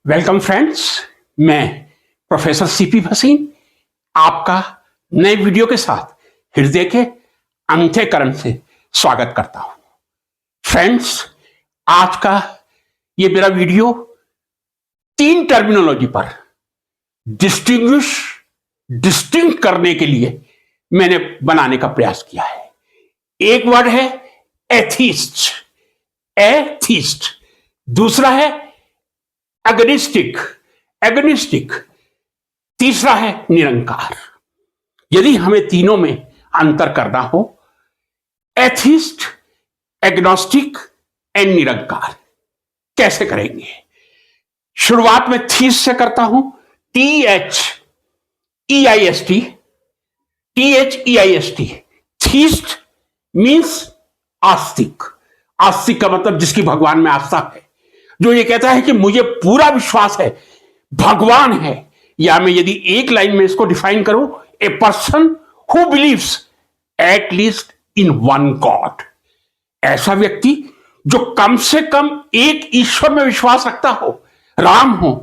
Welcome friends, मैं professor CP Bhasin आपका नए वीडियो के साथ हृदय के अंतःकरण से स्वागत करता हूं। फ्रेंड्स, आज का ये मेरा वीडियो 3 टर्मिनोलॉजी पर डिस्टिंक्ट करने के लिए मैंने बनाने का प्रयास किया है। एक वर्ड है एथीस्ट, दूसरा है एगनिस्टिक, तीसरा है निरंकार। यदि हमें तीनों में अंतर करना हो, एथिस्ट, एग्नोस्टिक एंड निरंकार, कैसे करेंगे? शुरुआत में थीस्ट से करता हूं। THEIST, थीस्ट मींस आस्तिक। आस्तिक का मतलब जिसकी भगवान में आस्था है, जो ये कहता है कि मुझे पूरा विश्वास है भगवान है। या मैं यदि एक लाइन में इसको डिफाइन करूं, a person who believes at least in one God. ऐसा व्यक्ति जो कम से कम एक ईश्वर में विश्वास रखता हो, राम हो,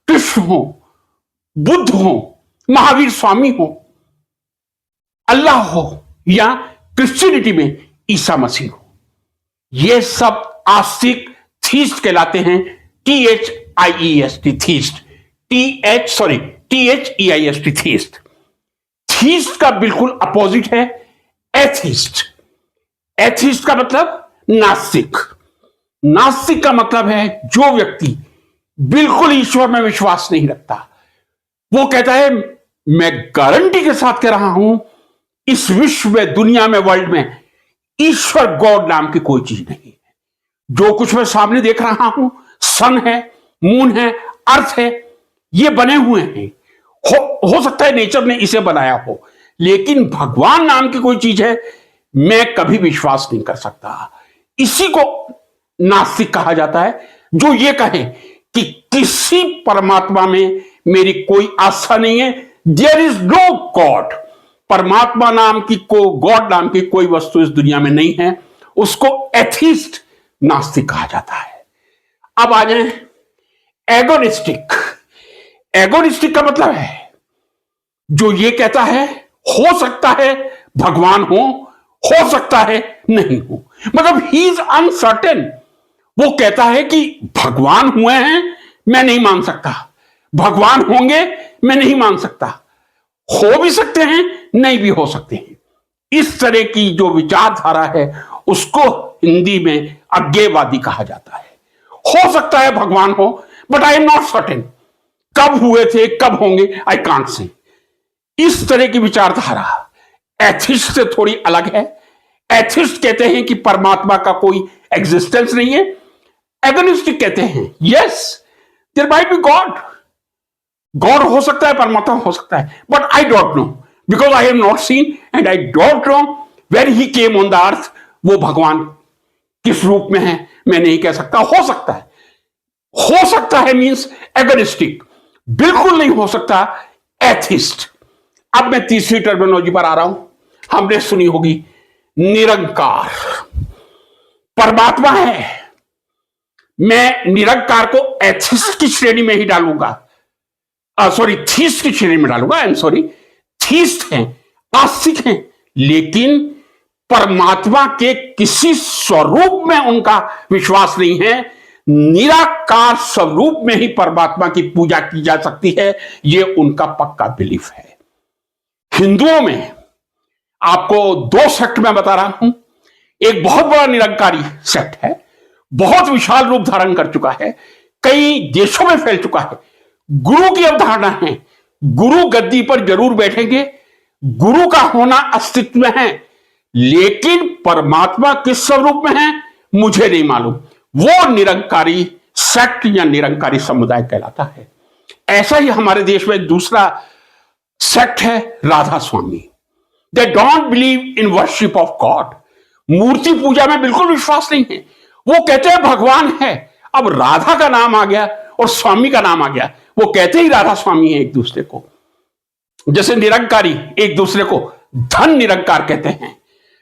कृष्ण हो, बुद्ध हो, महावीर स्वामी हो, अल्लाह हो, या क्रिश्चियनिटी में ईसा मसीह हो। ये सब आस्तिक थीस्ट कहलाते हैं। THEIST, theist. THEIST, theist. Theist का बिल्कुल अपोजिट है एथिस्ट। एथिस्ट का मतलब नास्तिक। नास्तिक का मतलब है जो व्यक्ति बिल्कुल ईश्वर में विश्वास नहीं रखता। वो कहता है मैं गारंटी के साथ कह रहा हूं, इस विश्व में, दुनिया में, वर्ल्ड में ईश्वर, गॉड नाम की कोई चीज नहीं है। जो कुछ मैं सामने देख रहा हूं, सन है, मून है, अर्थ है, ये बने हुए हैं। हो सकता है नेचर ने इसे बनाया हो, लेकिन भगवान नाम की कोई चीज है मैं कभी विश्वास नहीं कर सकता। इसी को नास्तिक कहा जाता है, जो ये कहे कि किसी परमात्मा में मेरी कोई आस्था नहीं है। There is no God. परमात्मा नाम की गॉड नाम की कोई वस्तु इस दुनिया में नहीं है। उसको एथिस्ट, नास्तिक कहा जाता है। अब आ जाए एगोनिस्टिक। एगोनिस्टिक का मतलब है जो ये कहता है हो सकता है भगवान हो सकता है नहीं हो। मतलब ही इज अनसर्टेन। वो कहता है कि भगवान हुए हैं, मैं नहीं मान सकता। भगवान होंगे, मैं नहीं मान सकता। हो भी सकते हैं, नहीं भी हो सकते हैं। इस तरह की जो विचारधारा है उसको हिंदी में अज्ञेयवादी कहा जाता है। हो सकता है भगवान हो, but I am not certain. कब हुए थे, कब होंगे, आई कांट से। इस तरह की विचारधारा एथिस्ट से थोड़ी अलग है। एथिस्ट कहते हैं कि परमात्मा का कोई एग्जिस्टेंस नहीं है। एगोनिस्टिक कहते हैं yes, there might be God. God हो सकता है, परमात्मा हो सकता है, but I don't know, because I have not seen and I don't know when he came on the earth. वो भगवान किस रूप में है मैं नहीं कह सकता। हो सकता है मींस एगोनिस्टिक, बिल्कुल नहीं हो सकता एथिस्ट। अब मैं तीसरी टर्मिनोलॉजी पर आ रहा हूं। हमने सुनी होगी निरंकार। परमात्मा है, मैं निरंकार को एथिस्ट की श्रेणी में ही डालूंगा, थीस्ट की श्रेणी में डालूंगा। आई एम सॉरी, थीस्ट हैं, आस्तिक हैं, लेकिन परमात्मा के किसी स्वरूप में उनका विश्वास नहीं है। निराकार स्वरूप में ही परमात्मा की पूजा की जा सकती है, यह उनका पक्का बिलीफ है। हिंदुओं में आपको 2 सेक्ट में बता रहा हूं। एक बहुत बड़ा निरंकारी सेक्ट है, बहुत विशाल रूप धारण कर चुका है, कई देशों में फैल चुका है। गुरु की अवधारणा है, गुरु गद्दी पर जरूर बैठेंगे, गुरु का होना अस्तित्व में है, लेकिन परमात्मा किस स्वरूप में है मुझे नहीं मालूम। वो निरंकारी सेक्ट या निरंकारी समुदाय कहलाता है। ऐसा ही हमारे देश में एक दूसरा सेक्ट है, Radha Swami. They don't believe in worship of God. मूर्ति पूजा में बिल्कुल विश्वास नहीं है। वो कहते हैं भगवान है। अब राधा का नाम आ गया और स्वामी का नाम आ गया, वो कहते ही राधा स्वामी है एक दूसरे को। जैसे निरंकारी एक दूसरे को धन निरंकार कहते हैं,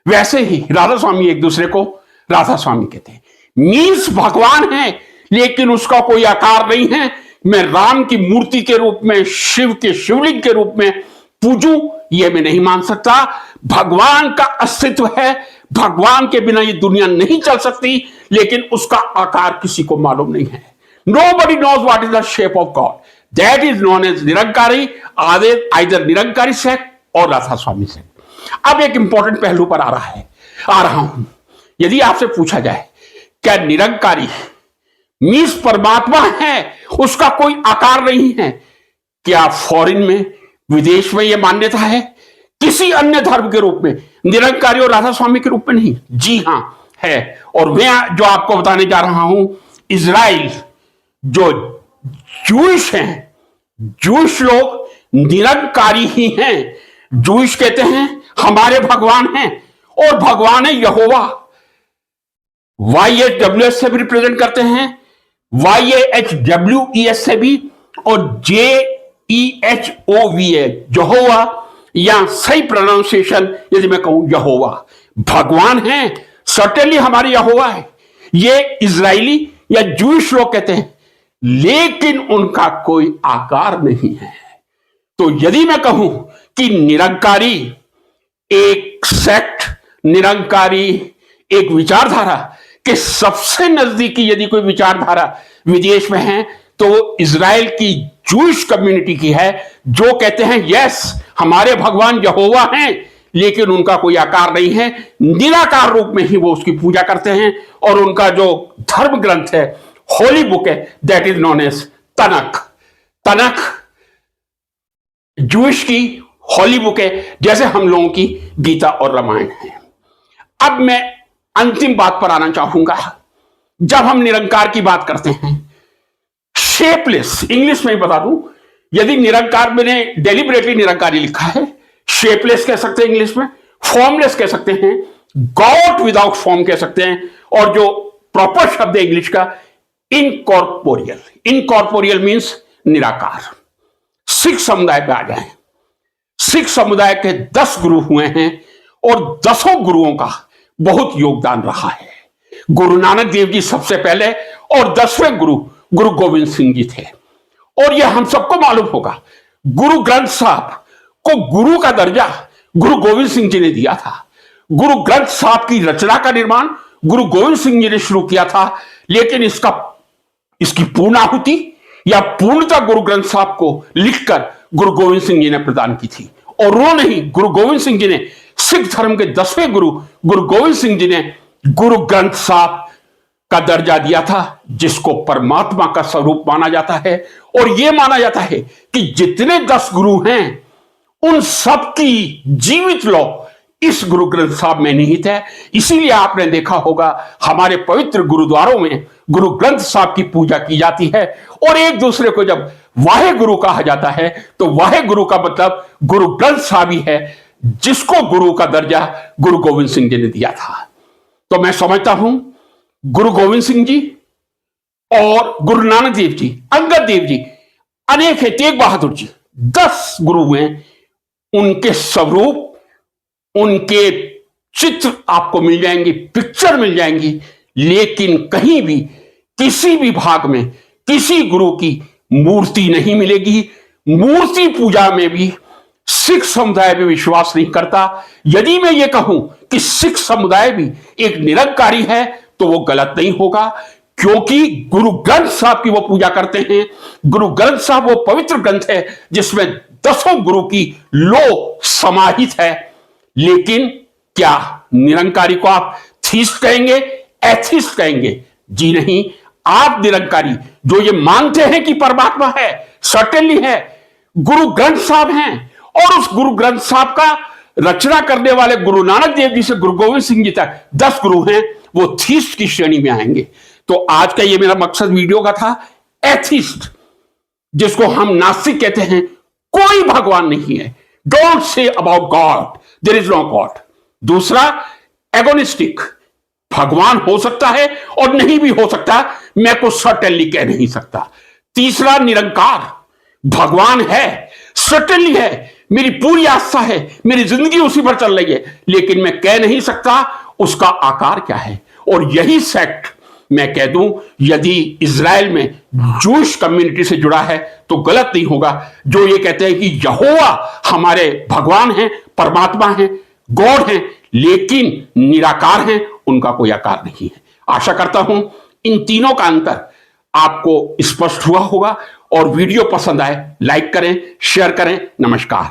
वैसे ही राधा स्वामी एक दूसरे को राधा स्वामी कहते हैं। मीन्स भगवान है, लेकिन उसका कोई आकार नहीं है, मैं राम की मूर्ति के रूप में, शिव के शिवलिंग के रूप में पूजूं, यह मैं नहीं मान सकता। भगवान का अस्तित्व है, भगवान के बिना ये दुनिया नहीं चल सकती, लेकिन उसका आकार किसी को मालूम नहीं है। Nobody knows what is the shape of God. That is known as Nirankari, either Nirankari sect और राधा स्वामी सेक्ट। अब एक इंपॉर्टेंट पहलू पर आ रहा हूं। यदि आपसे पूछा जाए क्या निरंकारी मीन्स परमात्मा है, उसका कोई आकार नहीं है, क्या फॉरेन में, विदेश में यह मान्यता है? किसी अन्य धर्म के रूप में, निरंकारी और राधा स्वामी के रूप में नहीं। जी हां है। और मैं जो आपको बताने जा रहा हूं, इजराइल जो जूश हैं, जूश लोग निरंकारी ही हैं। जूश कहते हैं हमारे भगवान हैं, और भगवान है यहोवा। YHWH से भी रिप्रेजेंट करते हैं, YHWES से भी, और JEHOVA यहोवा, या सही प्रोनाउंसिएशन यदि मैं कहूं यहोवा, भगवान है, सर्टेनली हमारे यहोवा है। ये इजरायली या जूश लोग कहते हैं, लेकिन उनका कोई आकार नहीं है। तो यदि मैं कहूं कि निरंकारी एक सेक्ट, निरंकारी एक विचारधारा के सबसे नजदीकी यदि कोई विचारधारा विदेश में है, तो इजराइल की जूश कम्युनिटी की है, जो कहते हैं यस हमारे भगवान यहोवा हैं, लेकिन उनका कोई आकार नहीं है, निराकार रूप में ही वो उसकी पूजा करते हैं। और उनका जो धर्म ग्रंथ है, होली बुक है, दैट इज नोन एज तनक। तनक जूश की होली बुक है, जैसे हम लोगों की गीता और रामायण है। अब मैं अंतिम बात पर आना चाहूंगा। जब हम निरंकार की बात करते हैं, शेपलेस, इंग्लिश में ही बता दूं, यदि निरंकार, मैंने डेलिबरेटली निरंकारी लिखा है, शेपलेस कह सकते हैं इंग्लिश में, फॉर्मलेस कह सकते हैं, गॉड विदाउट फॉर्म कह सकते हैं, और जो प्रॉपर शब्द है इंग्लिश का इनकॉर्पोरियल। इनकॉर्पोरियल मीन्स निराकार। सिख समुदाय पे आ जाए। सिख समुदाय के 10 गुरु हुए हैं, और 10 गुरुओं का बहुत योगदान रहा है। गुरु नानक देव जी सबसे पहले, और 10वें गुरु गुरु गोविंद सिंह जी थे। और यह हम सबको मालूम होगा, गुरु ग्रंथ साहब को गुरु का दर्जा गुरु गोविंद सिंह जी ने दिया था। गुरु ग्रंथ साहब की रचना का निर्माण गुरु गोविंद सिंह जी ने शुरू किया था, लेकिन इसकी पूर्णाहुति या पूर्णता गुरु ग्रंथ साहब को लिखकर गुरु गोविंद सिंह जी ने प्रदान की थी। और उन्होंने ही, गुरु गोविंद सिंह जी ने, सिख धर्म के 10वें गुरु गुरु गोविंद सिंह जी ने गुरु ग्रंथ साहब का दर्जा दिया था, जिसको परमात्मा का स्वरूप माना जाता है। और यह माना जाता है कि जितने 10 गुरु हैं, उन सब की जीवित लौ इस गुरु ग्रंथ साहब में निहित है। इसीलिए आपने देखा होगा हमारे पवित्र गुरुद्वारों में गुरु ग्रंथ साहब की पूजा की जाती है। और एक दूसरे को जब वाहे गुरु कहा जाता है, तो वाहे गुरु का मतलब गुरु ग्रंथ साहब ही है, जिसको गुरु का दर्जा गुरु गोविंद सिंह जी ने दिया था। तो मैं समझता हूं गुरु गोविंद सिंह जी और गुरु नानक देव जी, अंगद देव जी, अनेक है, तेग बहादुर जी, 10 गुरु हुए। उनके स्वरूप, उनके चित्र आपको मिल जाएंगे, पिक्चर मिल जाएंगी, लेकिन कहीं भी किसी भी भाग में किसी गुरु की मूर्ति नहीं मिलेगी। मूर्ति पूजा में भी सिख समुदाय भी विश्वास नहीं करता। यदि मैं ये कहूं कि सिख समुदाय भी एक निरंकारी है, तो वो गलत नहीं होगा, क्योंकि गुरु ग्रंथ साहब की वो पूजा करते हैं। गुरु ग्रंथ साहब वो पवित्र ग्रंथ है जिसमें 10 गुरु की लो समाहित है। लेकिन क्या निरंकारी को आप थीस्ट कहेंगे, एथिस्ट कहेंगे? जी नहीं। आप निरंकारी जो ये मानते हैं कि परमात्मा है, सर्टेनली है, गुरु ग्रंथ साहब हैं, और उस गुरु ग्रंथ साहब का रचना करने वाले गुरु नानक देव जी से गुरु गोविंद सिंह जी तक 10 गुरु हैं, वो थीस्ट की श्रेणी में आएंगे। तो आज का ये मेरा मकसद वीडियो का था। एथिस्ट, जिसको हम नास्तिक कहते हैं, कोई भगवान नहीं है। Don't say about God, there is no God. दूसरा, एगोनिस्टिक, भगवान हो सकता है और नहीं भी हो सकता, मैं कुछ सर्टेनली कह नहीं सकता। तीसरा, निरंकार, भगवान है, सर्टेनली है, मेरी पूरी आस्था है, मेरी जिंदगी उसी पर चल रही है, लेकिन मैं कह नहीं सकता उसका आकार क्या है। और यही सेक्ट मैं कह दूं, यदि इज़राइल में जूश कम्युनिटी से जुड़ा है तो गलत नहीं होगा, जो ये कहते हैं कि यहोवा हमारे भगवान हैं, परमात्मा हैं, गॉड हैं, लेकिन निराकार हैं, उनका कोई आकार नहीं है। आशा करता हूं इन तीनों का अंतर आपको स्पष्ट हुआ होगा, और वीडियो पसंद आए लाइक करें, शेयर करें। नमस्कार।